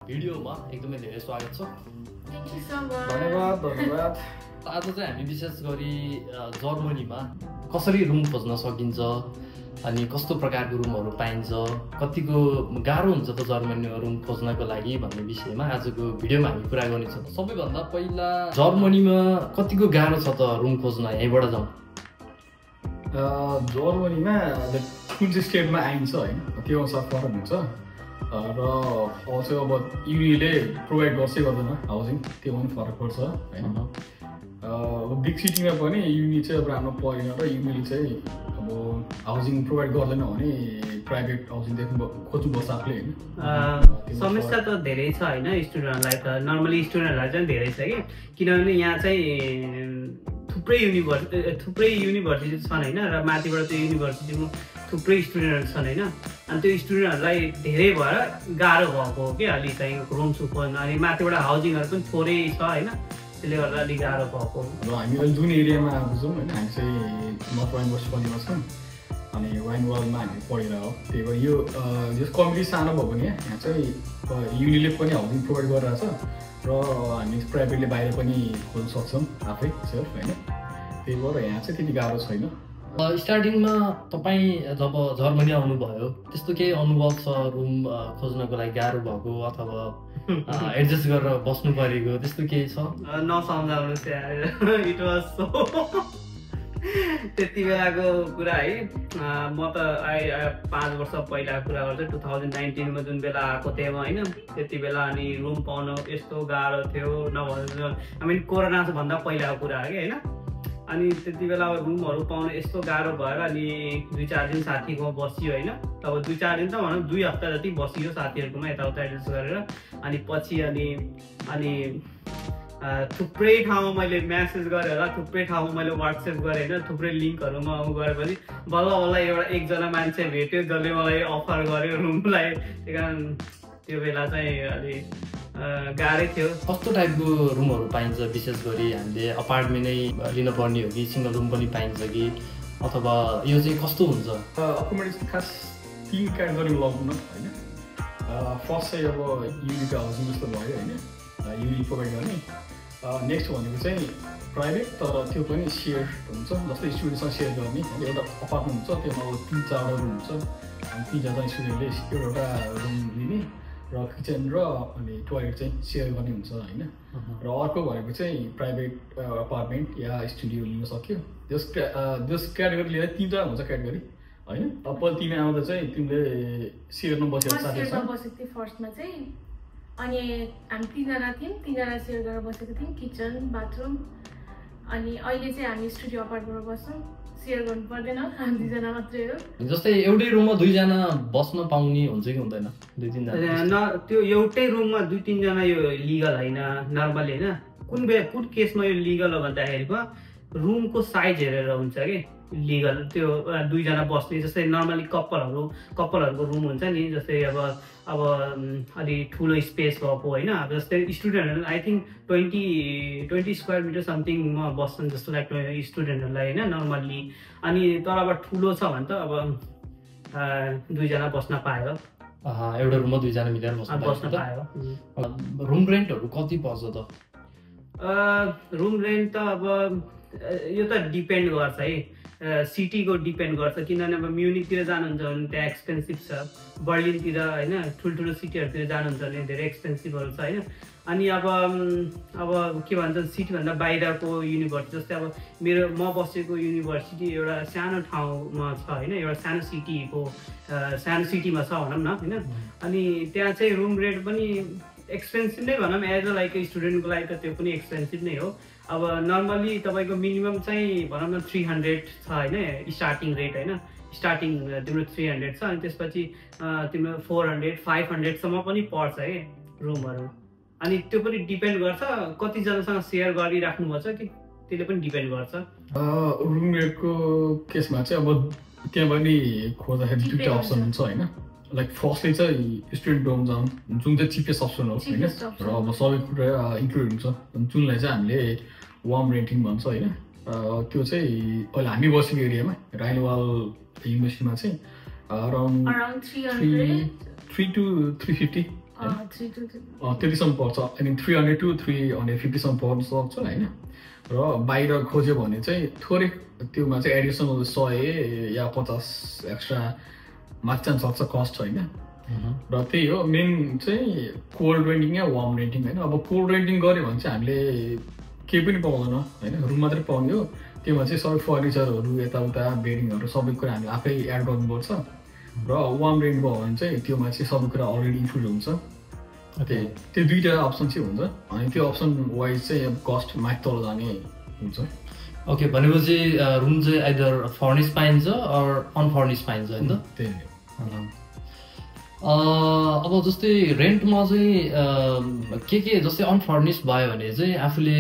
भिडियोमा एकदमै धेरै स्वागत छ। धन्यवाद। आज चाहिँ हामी विशेष गरी जर्मनीमा कसरी रुम खोज्न सकिन्छ अनि कस्तो प्रकारको रुमहरू पाइन्छ, कतिको गाह्रो हुन्छ त जर्मनीमा रुम खोज्नको लागि भन्ने विषयमा आजको भिडियोमा हामी कुरा गर्नेछौँ। सबैभन्दा पहिला जर्मनीमा कतिको गाह्रो छ त रुम खोज्न, यहीँबाट जाउँ। जर्मनीमा कुन चाहिँ स्टेटमा आइन्छ होइन, त्यो अनुसार फरक हुन्छ र चाहिँ अब युनिले प्रोभाइड गर्छ गर्दैन हाउसिङ, त्यो पनि फरक पर्छ होइन। अब बिग सिटीमा पनि युनि चाहिँ अब राम्रो परेन र युनिले चाहिँ अब हाउसिङ प्रोभाइड गर्दैन भने प्राइभेट हाउसिङदेखि खोज्नुपर्छ आफूले होइन। समस्या त धेरै छ होइन, स्टुडेन्टहरूलाई त नर्मली स्टुडेन्टहरूलाई चाहिँ धेरै छ किनभने यहाँ चाहिँ थुप्रै युनिभर्सिटी छन् होइन, र माथिबाट त्यो युनिभर्सिटीमा थुप्रै स्टुडेन्टहरू छन् होइन। अनि त्यो स्टुडेन्टहरूलाई धेरै भएर गाह्रो भएको हो कि अलि चाहिँ रुम खोज्न, अनि माथिबाट हाउसिङहरू पनि थोरै छ होइन, त्यसले गर्दा अलिक गाह्रो भएको। र हामी अहिले जुन एरियामा बुझौँ होइन, हामी चाहिँ नर्थ वाइन वेस्ट कलेजमा छौँ अनि वाइन वालमा हामी पढेर हो। त्यही भएर यो कम्युनिटी सानो भयो भने यहाँ चाहिँ युनिले पनि हाउसिङ प्रोभाइड गरिरहेछ र हामी प्राइभेटले बाहिर पनि खोज्न सक्छौँ आफै सेल्फ होइन। त्यही भएर यहाँ चाहिँ त्यति गाह्रो छैन। स्टार्टिङमा तपाईँ जब जर्मनी आउनुभयो त्यस्तो केही अनुभव छ रुम खोज्नको लागि गाह्रो भएको अथवा एडजस्ट गरेर बस्नु परेको त्यस्तो केही छ? नसम्झाउनुहोस् यार, इट वाज सो त्यति बेलाको कुरा है। म त 5 वर्ष पहिलाको कुरा गर्छु, 2019मा जुन बेला आएको थिएँ म होइन, त्यति बेला अनि रुम पाउनु यस्तो गाह्रो थियो नभन्नु, कोरोना भन्दा पहिलाको कुरा हो कि होइन। अनि त्यति बेला रुमहरू पाउनु यस्तो गाह्रो भएर अनि 2-4 दिन साथीकोमा बसियो होइन। अब 2-4 दिन त भनौँ 2 हप्ता जति बसियो साथीहरूकोमा यताउता एडजस्ट गरेर। अनि पछि अनि थुप्रै ठाउँमा मैले म्यासेज गरेँ होला, थुप्रै ठाउँमा मैले वाट्सएप गरेँ होइन, थुप्रै लिङ्कहरूमा गरेपछि बल्ल एकजना मान्छे भेट्यो जसले मलाई अफर गर्यो रुमलाई। त्यही कारण त्यो बेला चाहिँ अलि गाह्रै थियो। कस्तो टाइपको रुमहरू पाइन्छ? विशेष गरी हामीले अपार्टमेन्टै लिन पर्ने हो कि सिङ्गल रुम पनि पाइन्छ कि, अथवा यो चाहिँ कस्तो हुन्छ? अकोमोडेसन खास 3 क्याटेगोरीमा लगाउन होइन। फर्स्ट चाहिँ अब युनिको हाउसिङ जस्तो भयो होइन, युनि प्रोभाइड गर्ने। नेक्स्ट भनेको चाहिँ प्राइभेट, तर त्यो पनि सेयर हुन्छ, जस्तै स्टुडेन्टसँग सेयर गर्ने। एउटा अपार्टमेन्ट हुन्छ, त्योमा अब 3-4 रुम हुन्छ, अनि 3-4 स्टुडेन्टले एउटा रुम लिने र किचन र अनि टोयलेट चाहिँ सेयर गर्ने हुन्छ होइन। र अर्को भनेको चाहिँ प्राइभेट अपार्टमेन्ट या स्टुडियो लिन सक्यो। त्यस क्याटेगोरी लिएर 3टा हुन्छ क्याटेगोरी होइन। अब पहिला तिमी आउँदा चाहिँ तिमीले सेयरमा बसेको बसेको थिएँ फर्स्टमा चाहिँ, अनि हामी 3जना थियौँ, 3जना सेयर गरेर बसेको थियौँ, किचन बाथरुम। अनि अहिले चाहिँ हामी स्टुडियो अपार्टमेन्टमा बस्छौँ, सेयर गर्नु पर्दैन, हामी 2जना मात्रै हो। जस्तै एउटै रुममा 2जना बस्न पाउने हुन्छ कि हुँदैन? 2-3जना त्यो एउटै रुममा 2-3 जना यो लिगल होइन, नर्मली होइन। कुन केसमा यो लिगल हो भन्दाखेरिको रुमको साइज हेरेर हुन्छ कि लिगल। त्यो 2 जना बस्ने, जस्तै नर्मली कप्पलहरूको रुम हुन्छ नि, जस्तै अब अलि ठुलो स्पेस भएको होइन। अब जस्तै स्टुडेन्टहरू आई थिङ्क 20 स्क्वायर मिटर समथिङमा बस्छन् जस्तो लाग्छ स्टुडेन्टहरूलाई होइन नर्मल्ली। अनि तर अब ठुलो छ भने त अब 2 जना बस्न पायो, एउटा रुममा 2 जना मिलेर बस्न पायो। रुम रेन्टहरू कति पर्छ त? रुम रेन्ट त अब यो त डिपेन्ड गर्छ है, सिटीको डिपेन्ड गर्छ। किनभने अब म्युनिकतिर जानुहुन्छ भने त्यहाँ एक्सपेन्सिभ छ, बर्लिनतिर होइन ठुल्ठुलो सिटीहरूतिर जानुहुन्छ भने धेरै एक्सपेन्सिभहरू छ होइन। अनि अब के भन्छ सिटीभन्दा बाहिरको युनिभर्सिटी, जस्तै अब म बसेको युनिभर्सिटी एउटा सानो ठाउँमा छ होइन, एउटा सानो सिटीमा छ भनौँ न होइन। अनि त्यहाँ चाहिँ रुम रेट पनि एक्सपेन्सिभ नै भनौँ, एज अ लाइक स्टुडेन्टको लागि त त्यो पनि एक्सपेन्सिभ नै हो। अब नर्मली तपाईँको मिनिमम चाहिँ भनौँ न 300 छ होइन, स्टार्टिङ रेट होइन। स्टार्टिङ तिम्रो 300 छ, अनि त्यसपछि तिम्रो 400-500सम्म पनि पर्छ है रुमहरू। अनि त्यो पनि डिपेन्ड गर्छ कतिजनासँग सेयर गरिराख्नुभएको छ कि, त्यसले पनि डिपेन्ड गर्छ। रुम रेटको केसमा चाहिँ अब त्यहाँ पनि खोज्दाखेरि 2टा अप्सन हुन्छ होइन। लाइक फर्स्टली चाहिँ स्टुडेन्ट डोम जाउँ, जुन चाहिँ चिपेस्ट अप्सन हो होइन, र अब सबै कुरा इन्क्लुड हुन्छ, जुनलाई चाहिँ हामीले वार्म रेन्टिङ भन्छ होइन। त्यो चाहिँ अहिले हामी बसेको एरियामा राइनवाल युनिभर्सिटीमा चाहिँ अराउन्ड 3 to 350 त्यतिसम्म पर्छ अनि 300 to 350 सम्म पर्न सक्छ होइन र बाहिर खोज्यो भने चाहिँ थोरै त्योमा चाहिँ एडिसनल 100 या 50 एक्स्ट्रा मात्र सक्छ कस्ट होइन र त्यही हो मेन चाहिँ कोल्ड रेन्टिङ या वार्म रेन्टिङ होइन अब कोल्ड रेन्टिङ गऱ्यो भने चाहिँ हामीले केही पनि पाउँदैन होइन रुम मात्रै पाउने हो त्योमा चाहिँ सबै फर्निचरहरू यताउता बेडिङहरू सबै कुरा हामीले आफै एड गर्नुपर्छ र वार्म रेन्ट भयो भने चाहिँ त्योमा चाहिँ सबै कुरा अलरेडी इन्क्लुड हुन्छ त्यो दुईवटा अप्सन चाहिँ हुन्छ अनि त्यो अप्सन वाइज चाहिँ कस्ट माथि तल जाने हुन्छ ओके भनेपछि रुम चाहिँ आइदर फर्निस पाइन्छ अर अनफर्निस पाइन्छ होइन त्यही अब जस्तै रेन्टमा चाहिँ के जस्तै अनफर्निस भयो भने चाहिँ आफूले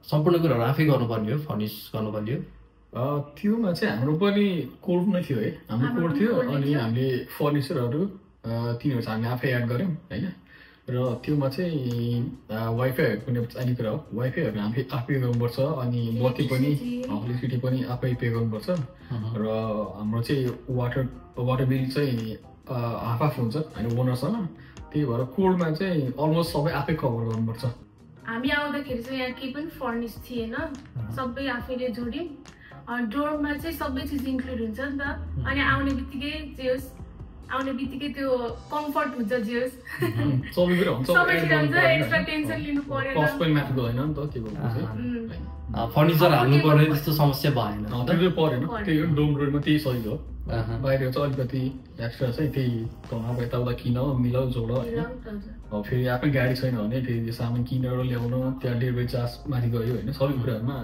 सम्पूर्ण कुराहरू आफै गर्नुपर्ने हो फर्निस गर्नुपर्ने हो त्योमा चाहिँ हाम्रो पनि कोड नै थियो है हाम्रो कोड थियो अनि हामीले फर्निचरहरू तिनीहरू चाहिँ हामीले आफै एड गऱ्यौँ होइन र त्योमा चाहिँ वाइफाईहरू पनि चाहिने कुरा हो वाइफाईहरू हामीले आफै गर्नुपर्छ अनि बत्ती पनि इलेक्ट्रिसिटी पनि आफै पे गर्नुपर्छ र हाम्रो चाहिँ वाटर बिल चाहिँ हाफ हुन्छ होइन ओनरसँग त्यही भएर कोडमा चाहिँ अलमोस्ट सबै आफै कभर गर्नुपर्छ हामी आउँदाखेरि चाहिँ यहाँ केही पनि फर्निस थिएन सबै आफैले जोड्यौँ डोरमा चाहिँ सबै चिज इन्क्लुड हुन्छ नि त अनि आउने बित्तिकै त्यो कम्फर्ट हुन्छ जेस सबै कुरा हुन्छ एक्स्ट्रा टेन्सन लिनु परेन कस्ट पनि माथि गएन नि त त्यो फर्निचर हाल्नु पर्ने त्यस्तो समस्या भएन त्यो परेन त्यही हो डोम रोडमा त्यही सही हो बाहिर चाहिँ अलिकति एक्स्ट्रा चाहिँ त्यही अब यताउता किन मिलाउ जोड होइन फेरि आफ्नै गाडी छैन भने फेरि सामान किनेर ल्याउन त्यहाँ डेलिभरी चार्ज माथि गयो होइन सबै कुराहरूमा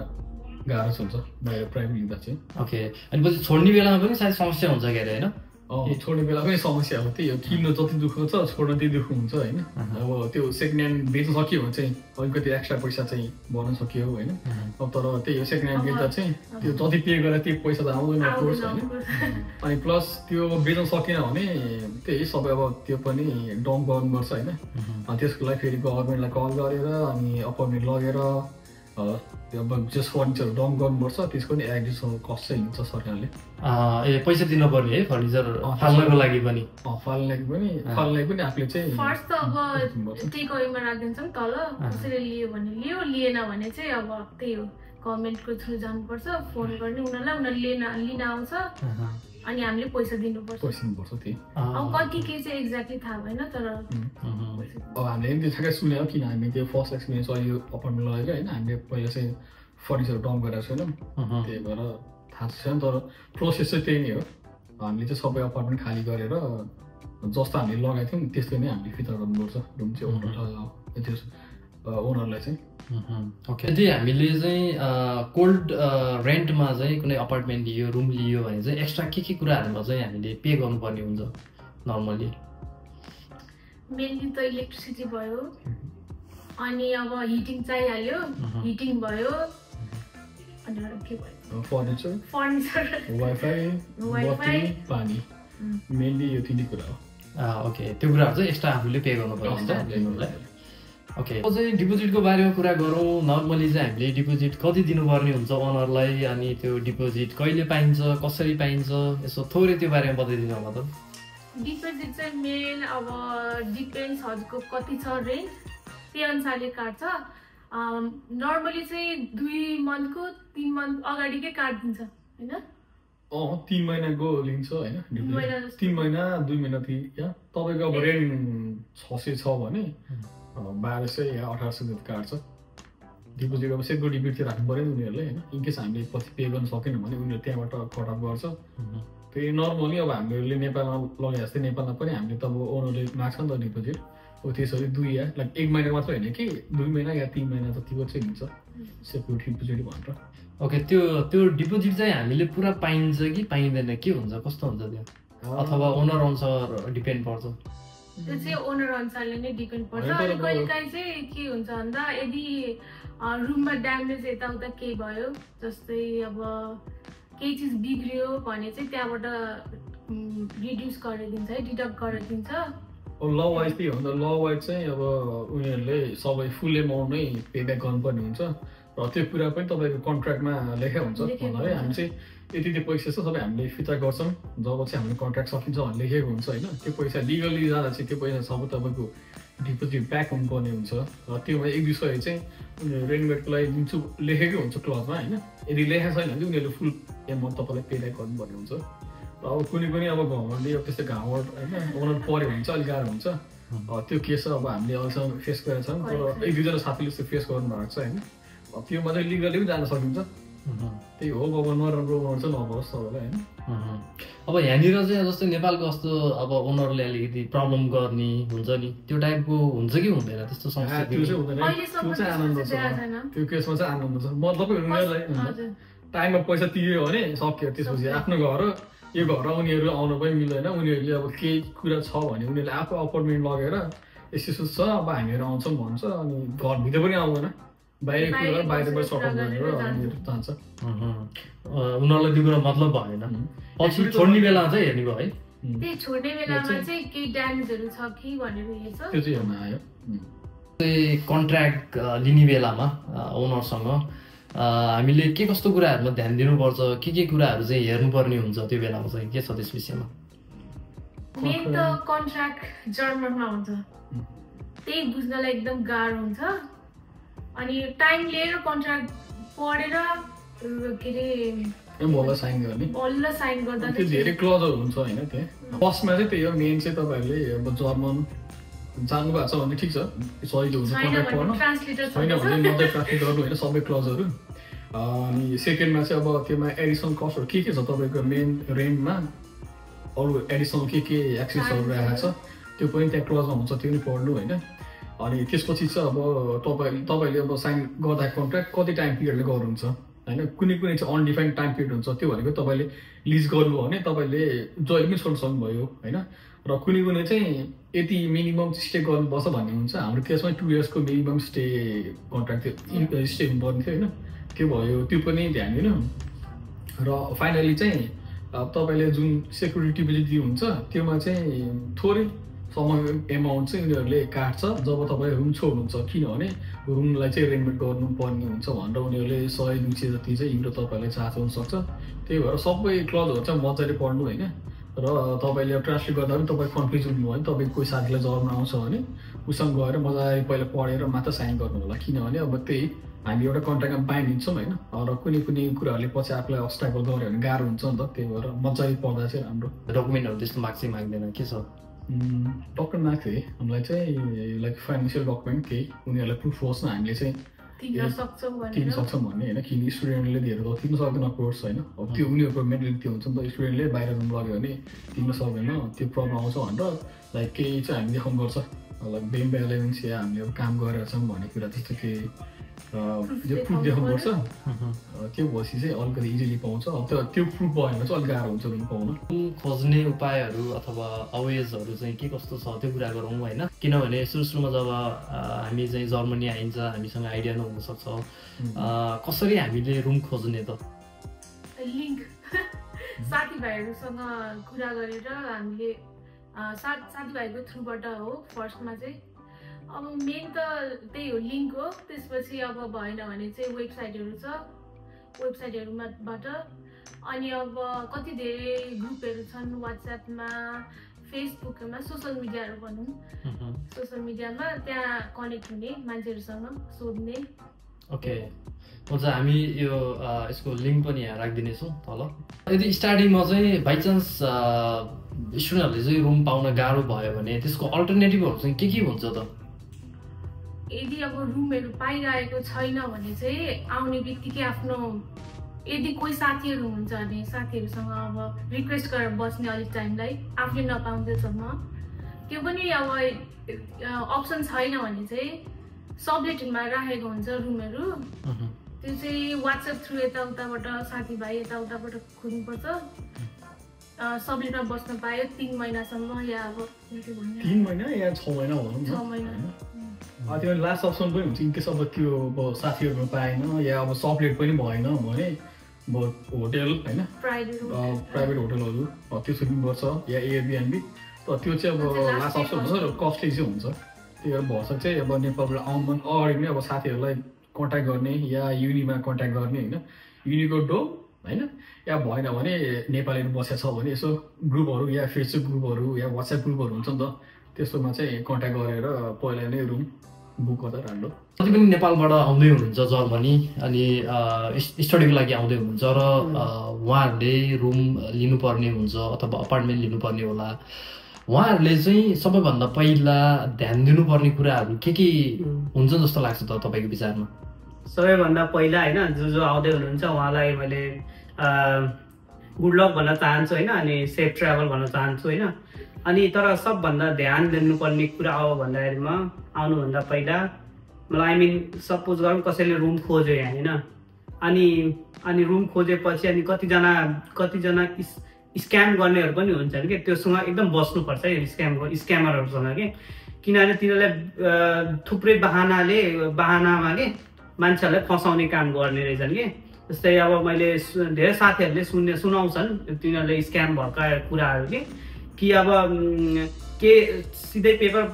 गाह्रो हुन्छ बाहिर प्राइभेट लिँदा चाहिँ ओके अनि पछि छोड्ने बेलामा पनि सायद समस्या हुन्छ के अरे होइन छोड्ने बेला पनि समस्या हो त्यही हो किन्न जति दुःख छ छोड्न त्यही दुःख हुन्छ होइन अब त्यो सेकेन्ड ह्यान्ड बेच्न सक्यो भने चाहिँ अलिकति एक्स्ट्रा पैसा चाहिँ बनाउन सक्यो होइन अब तर त्यही हो सेकेन्ड ह्यान्ड बेच्दा चाहिँ त्यो जति पे गरेर त्यो पैसा त आउँदैन कोर्स होइन अनि प्लस त्यो बेच्न सकेन भने त्यही सबै अब त्यो पनि डम्प गर्नुपर्छ होइन त्यसको लागि फेरि गभर्मेन्टलाई कल गरेर अनि अपोइन्टमेन्ट लगेर अब जस फर्निचर डम्प गर्नुपर्छ त्यसको नि एडिसनल कस्ट चाहिँ लिन्छ सरकारले पैसा दिनुपर्ने है फर्निचर फाल्नको लागि पनि फाल्नको पनि आफूले चाहिँ फर्स्ट त अब टेक अवेमा राखिदिन्छौँ तल कसैले लियो भने लियो लिएन भने चाहिँ अब त्यही हो गभर्मेन्टको थ्रु जानुपर्छ फोन गर्ने उनीहरूलाई लिन आउँछ अनि हामीले पैसा दिनुपर्छ त्यही अब कति के चाहिँ एक्ज्याक्टली थाहा भएन तर अब हामीले पनि त्यो ठ्याक्कै सुन्यौँ किन हामी त्यो फर्स्ट एक्सपिरियन्स यो अपार्टमेन्ट लगेर होइन हामीले पहिला चाहिँ फर्निचर डम्प गरेको छैनौँ त्यही भएर थाहा छैन तर प्रोसेस चाहिँ त्यही नै हो हामीले चाहिँ सबै अपार्टमेन्ट खाली गरेर जस्तो हामीले लगाएको थियौँ त्यस्तै नै हामीले फिर्ता गर्नुपर्छ रुम चाहिँ ओनरलाई चाहिँ ओके यदि हामीले चाहिँ कोल्ड रेन्टमा चाहिँ कुनै अपार्टमेन्ट लियो रुम लियो भने चाहिँ एक्स्ट्रा के कुराहरूमा चाहिँ हामीले पे गर्नुपर्ने हुन्छ नर्मली मेनली त इलेक्ट्रिसिटी भयो अनि अब हिटिङ चाहिहाल्यो हिटिङ भयो अनि के भयो फर्निचर वाइफाई पानी मेनली यो तिनै कुरा हो ओके त्यो कुराहरू चाहिँ एक्स्ट्रा आफूले पे गर्नुपर्ने हुन्छ ओके चाहिँ डिपोजिटको बारेमा कुरा गरौँ नर्मली चाहिँ हामीले डिपोजिट कति दिनुपर्ने हुन्छ ओनरलाई अनि त्यो डिपोजिट कहिले पाइन्छ कसरी पाइन्छ यसो थोरै त्यो बारेमा बताइदिनु होला त डिपोजिट चाहिँ मेन अब डिपेन्ड्स हजुरको कति छ रेन्ट त्यही अनुसारले काट्छ नर्मली चाहिँ 2 मन्थको 3 मन्थ अगाडिकै काटिदिन्छ होइन 3 महिनाको लिन्छ होइन 3 महिना 2 महिना तपाईँको अब रेन्ट 600 छ भने 1200 या 1800 जति काट्छ डिपोजिट अब सेक्युरिटी चाहिँ राख्नु पऱ्यो नि उनीहरूले होइन इनकेस हामीले पछि पे गर्न सकेन भने उनीहरू त्यहाँबाट कटअप गर्छ फेरि नर्मली अब हामीहरूले नेपालमा लगे जस्तै नेपालमा पनि हामीले त अब ओनरले माग्छ नि त डिपोजिट हो त्यसरी 2 या लाइक 1 महिना मात्र होइन कि 2 महिना या 3 महिना जतिको चाहिँ लिन्छ सेक्युरिटी डिपोजिट भनेर ओके त्यो डिपोजिट चाहिँ हामीले पुरा पाइन्छ कि पाइँदैन के हुन्छ कस्तो हुन्छ त्यो अथवा ओनर अनुसार डिपेन्ड पर्छ त्यो चाहिँ ओनर अनुसारले नै डिपेन्ड पर्छ अनि कहिलेकाहीँ चाहिँ के हुन्छ भन्दा यदि रुममा ड्यामेज यताउता केही भयो जस्तै अब केही चिज बिग्रियो भने चाहिँ त्यहाँबाट रिड्युस गरिदिन्छ है डिडक्ट गरिदिन्छ ल वाइज त्यही हो नि त ल वाइज चाहिँ अब उनीहरूले सबै फुल एमाउन्ट नै पे ब्याक गर्नुपर्ने हुन्छ र त्यो कुरा पनि तपाईँको कन्ट्र्याक्टमा लेखा हुन्छ भन्नाले हामी चाहिँ यति पैसा छ तपाईँ हामीले फिर्ता गर्छौँ जब चाहिँ हाम्रो कन्ट्र्याक्ट सकिन्छ भन्ने लेखेको हुन्छ होइन त्यो पैसा लिगली जाँदा चाहिँ त्यो पैसा सबै तपाईँको डिपोजिट ब्याक हुनुपर्ने हुन्छ र त्योमा एक दुई सय चाहिँ उनीहरू रेनोभेटको लागि दिन्छु लेखेकै हुन्छ क्लजमा होइन यदि लेखा छैन भने उनीहरूले फुल एमाउन्ट तपाईँलाई पे ब्याक गर्नुपर्ने हुन्छ र अब कुनै अब घरले अब त्यस्तो घाँबाट होइन ओनर पऱ्यो भने चाहिँ अलिक गाह्रो हुन्छ त्यो केस अब हामीले अहिलेसम्म फेस गरेका छौँ तर एक दुईजना साथीले चाहिँ फेस गर्नु भएको छ होइन त्योमा चाहिँ लिगली पनि जान सकिन्छ त्यही हो अब नराम्रो ओनर चाहिँ नहोस् तपाईँलाई होइन अब यहाँनिर चाहिँ जस्तै नेपालको जस्तो अब ओनरले अलिकति प्रब्लम गर्ने हुन्छ नि त्यो टाइपको हुन्छ कि हुँदैन त्यस्तो समस्या त्यो चाहिँ हुँदैन त्यो चाहिँ आनन्द छ त्यो केसमा चाहिँ आनन्द छ मतलब उनीहरूलाई टाइममा पैसा तिर्यो भने सक्यो त्यसपछि आफ्नो घर यो घर उनीहरू आउनु पनि मिल्दैन उनीहरूले अब केही कुरा छ भने उनीहरूले आफू अपार्टमेन्ट लगेर यस्तो छ अब हामीहरू आउँछौँ भन्छ अनि घरभित्र पनि आउँदैन बाहिर कुरा बाहिरबाट सपोर्ट गरेर उनीहरू चाहन्छ उनीहरूलाई त्यो कुरा मतलब भएन पछि छोड्ने बेला चाहिँ हेर्ने भयो है त्यही छोड्ने बेलामा चाहिँ केही ड्यामेजहरू छ कि भनेर हेर्छ त्यो चाहिँ हेर्न आयो कन्ट्र्याक्ट लिने बेलामा ओनरसँग हामीले के कस्तो कुराहरूमा ध्यान दिनुपर्छ के कुराहरू चाहिँ हेर्नुपर्ने हुन्छ त्यो बेलामा चाहिँ के छ त्यस विषयमा मेन त कन्ट्र्याक्ट जर्मनमा हुन्छ त्यही बुझ्नलाई एकदम गाह्रो हुन्छ अनि टाइम लिएर कन्ट्र्याक्ट पढेर के अरे बल्ल साइन गर्दा त्यो धेरै क्लजहरू हुन्छ होइन त्यहाँ फर्स्टमा चाहिँ त्यही हो मेन चाहिँ तपाईँहरूले अब जर्मन जानु भएको छ भने ठिक छ सजिलो हुन्छ कन्ट्र्याक्ट पढ्न छैन भने नदै ट्रान्सलेट गर्नु होइन सबै क्लजहरू अनि सेकेन्डमा चाहिँ अब त्यसमा एडिसनल कस्टहरू के छ तपाईँको मेन रेन्टमा अरू एडिसनल के एक्सेसहरू राखेको छ त्यो पनि त्यहाँ क्लजमा हुन्छ त्यो पनि पढ्नु होइन अनि त्यसपछि चाहिँ अब तपाईँले अब साइन गर्दा कन्ट्र्याक्ट कति टाइम पिरियडले गर्नुहुन्छ होइन कुनै चाहिँ अनडिफाइन्ड टाइम पिरियड हुन्छ त्यो भनेको तपाईँले लिज गर्नुभयो भने तपाईँले जहिले पनि छोड्न सक्नुभयो होइन र कुनै चाहिँ यति मिनिमम स्टे गर्नुपर्छ भन्ने हुन्छ हाम्रो केसमा 2 इयर्सको मिनिमम स्टे कन्ट्र्याक्ट थियो स्टे हुनुपर्ने थियो होइन त्यो भयो त्यो पनि ध्यान दिनु र फाइनली चाहिँ तपाईँले जुन सेक्युरिटी डिपोजिट दिनुहुन्छ त्योमा चाहिँ थोरै समय एमाउन्ट चाहिँ उनीहरूले काट्छ जब तपाईँ रुम छोड्नुहुन्छ किनभने रुमलाई चाहिँ रेन्ट गर्नुपर्ने हुन्छ भनेर उनीहरूले 100-200 जति चाहिँ इन्ट्रो तपाईँलाई चार्ज हुनसक्छ त्यही भएर सबै क्लजहरू चाहिँ मजाले पढ्नु होइन र तपाईँले ट्रान्सलेट गर्दा पनि तपाईँ कन्फ्युज हुनुभयो भने तपाईँ कोही साथीलाई जर्मन आउँछ भने उसँग गएर मजाले पहिला पढेर मात्र साइन गर्नु होला किनभने अब त्यही हामी एउटा कन्ट्र्याक्टमा बाइन्ड हुन्छौँ होइन र कुनै कुराहरूले पछि आफूलाई अब्स्ट्याकल गऱ्यो भने गाह्रो हुन्छ नि त त्यही भएर मजाले पढ्दा चाहिँ राम्रो डकुमेन्टहरू त्यस्तो मार्क्स चाहिँ माग्दैन के छ डकुमेन्ट माग्छ है हामीलाई चाहिँ लाइक फाइनेन्सियल डकुमेन्ट केही उनीहरूलाई प्रुफ होस् न हामीले चाहिँ तिर्न सक्छौँ भन्ने होइन किन स्टुडेन्टले धेरै त तिर्न सक्दैन कोर्स होइन अब त्यो उनीहरूको मेन्टालिटी हुन्छ नि त स्टुडेन्टले बाहिर रुम लग्यो भने तिर्न सक्दैन त्यो प्रब्लम आउँछ भनेर लाइक केही चाहिँ हामी देखाउनु पर्छ लाइक बेम्बे एलाइमेन्स या हामीले अब काम गरेर छौँ भन्ने कुरा त्यस्तो केही त्यो प्रुफ देखाउनुपर्छ त्यो भएपछि चाहिँ अलिकति इजिली पाउँछ अब त्यो प्रुफ भयो भने चाहिँ अलिक गाह्रो हुन्छ रुम पाउन खोज्ने उपायहरू अथवा अवेजहरू चाहिँ के कस्तो छ त्यो कुरा गरौँ होइन किनभने सुरुमा जब हामी चाहिँ जर्मनी आइन्छ हामीसँग आइडिया नहुनसक्छ कसरी हामीले रुम खोज्ने त लिङ्क साथीभाइहरूसँग कुरा गरेर हामीले साथीभाइको थ्रुबाट हो फर्स्टमा चाहिँ अब मेन त त्यही हो लिङ्क हो त्यसपछि अब भएन भने चाहिँ वेबसाइटहरू छ वेबसाइटहरूबाट अनि अब कति धेरै ग्रुपहरू छन् वाट्सएपमा फेसबुकमा सोसल मिडियाहरू भनौँ सोसल मिडियामा त्यहाँ कनेक्ट हुने मान्छेहरूसँग सोध्ने ओके हुन्छ हामी यो यसको लिङ्क पनि यहाँ राखिदिनेछौँ तल यदि स्टार्टिङमा चाहिँ बाइचान्स स्टुडेन्टहरूले चाहिँ रुम पाउन गाह्रो भयो भने त्यसको अल्टरनेटिभहरू चाहिँ के हुन्छ त यदि अब रुमहरू पाइरहेको छैन भने चाहिँ आउने बित्तिकै आफ्नो यदि कोही साथीहरू हुन्छ भने साथीहरूसँग अब रिक्वेस्ट गरेर बस्ने अलिक टाइमलाई आफूले नपाउँदैसम्म त्यो पनि अब अप्सन छैन भने चाहिँ सबलेटमा राखेको हुन्छ रुमहरू त्यो चाहिँ वाट्सएप थ्रु यताउताबाट साथीभाइ यताउताबाट खोज्नुपर्छ सबलेटमा बस्न पायो 3 महिनासम्म या अब 3 महिना या 6 महिना भनौँ 6 महिना त्यो लास्ट अप्सन पनि हुन्छ इनकेस अब त्यो अब साथीहरूमा पाएन या अब सबलेट पनि भएन भने अब होटेल होइन प्राइभेट होटेलहरू त्यो सुन्नुपर्छ या एयरबिएनबी तर त्यो चाहिँ अब लास्ट अप्सन हुन्छ र कस्टली चाहिँ हुन्छ त्यही भएर भर्सक चाहिँ अब नेपालबाट आउनु अगाडि नै अब साथीहरूलाई कन्ट्याक्ट गर्ने या युनिमा कन्ट्याक्ट गर्ने होइन, युनिको डोम होइन, या भएन भने नेपालीहरू बसेको छ भने यसो ग्रुपहरू या फेसबुक ग्रुपहरू या वाट्सएप ग्रुपहरू हुन्छ नि त, त्यस्तोमा चाहिँ कन्ट्याक्ट गरेर पहिला नै रुम बुक गर्दा राम्रो। जति पनि नेपालबाट आउँदै हुनुहुन्छ जर्मनी अनि स्टडीको लागि आउँदै हुनुहुन्छ र उहाँहरूले रुम लिनुपर्ने हुन्छ अथवा अपार्टमेन्ट लिनुपर्ने होला, उहाँहरूले चाहिँ सबैभन्दा पहिला ध्यान दिनुपर्ने कुराहरू के हुन्छ जस्तो लाग्छ त तपाईँको विचारमा? सबैभन्दा पहिला होइन जो आउँदै हुनुहुन्छ उहाँलाई मैले गुड लक भन्न चाहन्छु होइन, अनि सेफ ट्राभल भन्न चाहन्छु होइन। अनि तर सबभन्दा ध्यान दिनुपर्ने कुरा हो भन्दाखेरिमा आउनुभन्दा पहिला मलाई सपोज गरौँ कसैले रुम खोज्यो यहाँ होइन, अनि रुम खोजेपछि अनि कतिजना स्क्याम गर्नेहरू पनि हुन्छन् कि त्योसँग एकदम बस्नुपर्छ है स्क्यामरहरूसँग कि, किनभने तिनीहरूले थुप्रै बहानामा कि मान्छेहरूलाई फसाउने काम गर्ने रहेछन् कि। जस्तै अब मैले धेरै साथीहरूले सुनाउँछन् तिनीहरूले स्क्याम भएका कुराहरू कि अब के सिधै paper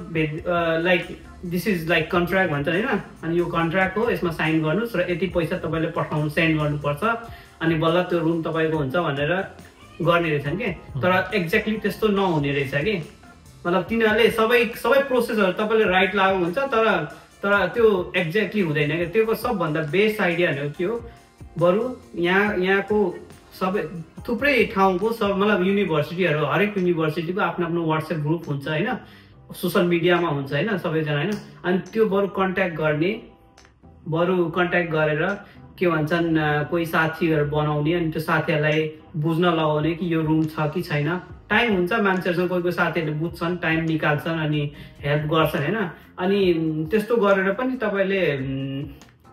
like this is like contract भन्छ होइन, अनि यो कन्ट्र्याक्ट हो, यसमा साइन गर्नुहोस् र यति पैसा तपाईँले सेन्ड गर्नुपर्छ अनि बल्ल त्यो रुम तपाईँको हुन्छ भनेर गर्ने रहेछन् कि। तर एक्ज्याक्टली त्यस्तो नहुने रहेछ कि, मतलब तिनीहरूले सबै प्रोसेसहरू तपाईँले राइट लागु हुन्छ तर त्यो एक्ज्याक्टली हुँदैन कि। त्यो सबभन्दा बेस्ट आइडिया भनेको के हो, बरु यहाँको सबै थुप्रै ठाउँको मतलब युनिभर्सिटीहरू हरेक युनिभर्सिटीको आफ्नो वाट्सएप ग्रुप हुन्छ होइन, सोसल मिडियामा हुन्छ होइन सबैजना होइन, अनि त्यो बरु कन्ट्याक्ट गरेर के भन्छन् कोही साथीहरू बनाउने अनि त्यो साथीहरूलाई बुझ्न लगाउने कि यो रुम छ कि छैन। टाइम हुन्छ मान्छेहरूसँग, कोही साथीहरूले बुझ्छन्, टाइम निकाल्छन् अनि हेल्प गर्छन् होइन। अनि त्यस्तो गरेर पनि तपाईँले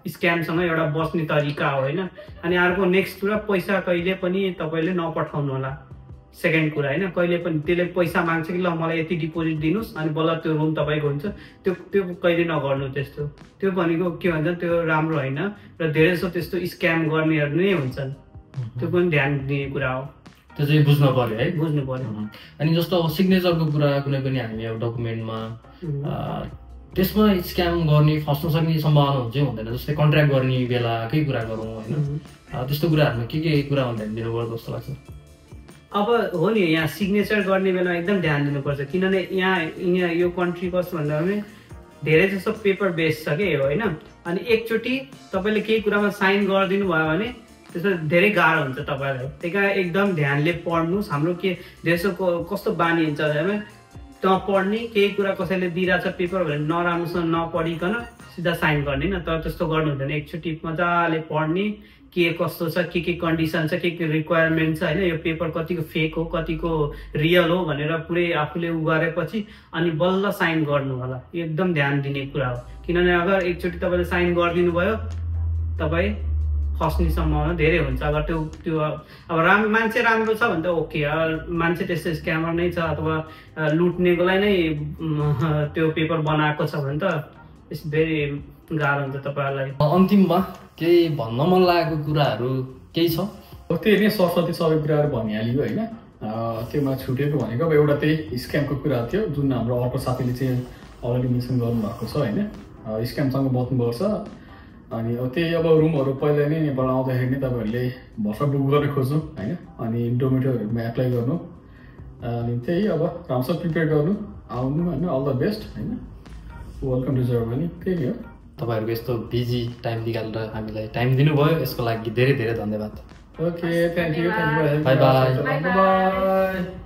स्क्यामसँग एउटा बस्ने तरिका हो होइन। अनि अर्को नेक्स्ट कुरा, पैसा कहिले पनि तपाईँले नपठाउनु होला। सेकेन्ड कुरा होइन, कहिले पनि त्यसले पैसा माग्छ कि ल मलाई यति डिपोजिट दिनुहोस् अनि बल्ल त्यो रुम तपाईँको हुन्छ, त्यो कहिले नगर्नु त्यस्तो। त्यो भनेको के भन्छ त्यो राम्रो होइन र धेरै जस्तो त्यस्तो स्क्याम गर्नेहरू नै हुन्छन्, त्यो पनि ध्यान दिने कुरा हो। त्यो चाहिँ बुझ्नु पर्यो है, बुझ्नु पर्यो। अनि जस्तो अब सिग्नेचरको कुरा कुनै पनि हामी अब डकुमेन्टमा त्यसमा स्क्याम गर्ने फस्न सक्ने सम्भावना हुन्छ हुँदैन? जस्तै कन्ट्र्याक्ट गर्ने बेलाकै कुरा गरौँ होइन, त्यस्तो कुराहरूमा के कुरामा ध्यान दिनुपर्छ जस्तो लाग्छ? अब हो नि, यहाँ सिग्नेचर गर्ने बेला एकदम ध्यान दिनुपर्छ, किनभने यहाँ यो कन्ट्री कस्तो भन्दा भने धेरै जस्तो पेपर बेस्ड छ कि होइन। अनि एकचोटि तपाईँले केही कुरामा साइन गरिदिनु भयो भने त्यसमा धेरै गाह्रो हुन्छ तपाईँलाई। त्यही कारण एकदम ध्यानले पढ्नुहोस्। हाम्रो के देशको कस्तो बानी हुन्छ भने पढ्ने केही कुरा कसैले दिइरहेछ पेपर भने नराम्रोसँग नपढिकन सिधा साइन गर्ने होइन, तर त्यस्तो गर्नु हुँदैन। एकचोटि मजाले पढ्ने के कस्तो छ, के कन्डिसन छ, के रिक्वायरमेन्ट छ होइन, यो पेपर कतिको फेक हो कतिको रियल हो भनेर पुरै आफूले गरेपछि अनि बल्ल साइन गर्नु होला। एकदम ध्यान दिने कुरा हो, किनभने अगर एकचोटि तपाईँले साइन गरिदिनु भयो तपाईँ फस्ने सम्भावना धेरै हुन्छ। अगर त्यो अब मान्छे राम्रो छ भने त ओके, मान्छे त्यस्तो स्क्यामर नै छ अथवा लुट्नेकोलाई नै त्यो पेपर बनाएको छ भने त इट्स भेरी गाह्रो हुन्छ तपाईँहरूलाई। अन्तिममा केही भन्न मन लागेको कुराहरू केही छ? त्यही नै सरस्वती सबै कुराहरू भनिहाल्यो होइन। त्योमा छुटेको भनेको अब एउटा त्यही स्क्यामको कुरा थियो जुन हाम्रो अर्को साथीले चाहिँ अलरेडी मेन्सन गर्नुभएको छ होइन। स्क्यामसँग बच्नुपर्छ। अनि त्यही अब रुमहरू पहिला नै नेपाल आउँदाखेरि नै तपाईँहरूले भर्खर बुक गरेर खोज्नु होइन, अनि डोमिटोरीहरूमा एप्लाई गर्नु, अनि त्यही अब राम्रोसँग प्रिपेयर गर्नु, आउनु होइन। अल द बेस्ट होइन, वेलकम टु जर्मनी। त्यही नै हो। तपाईँहरूको यस्तो बिजी टाइम निकालेर हामीलाई टाइम दिनुभयो, यसको लागि धेरै धेरै धन्यवाद। Okay, thank you. By by. By.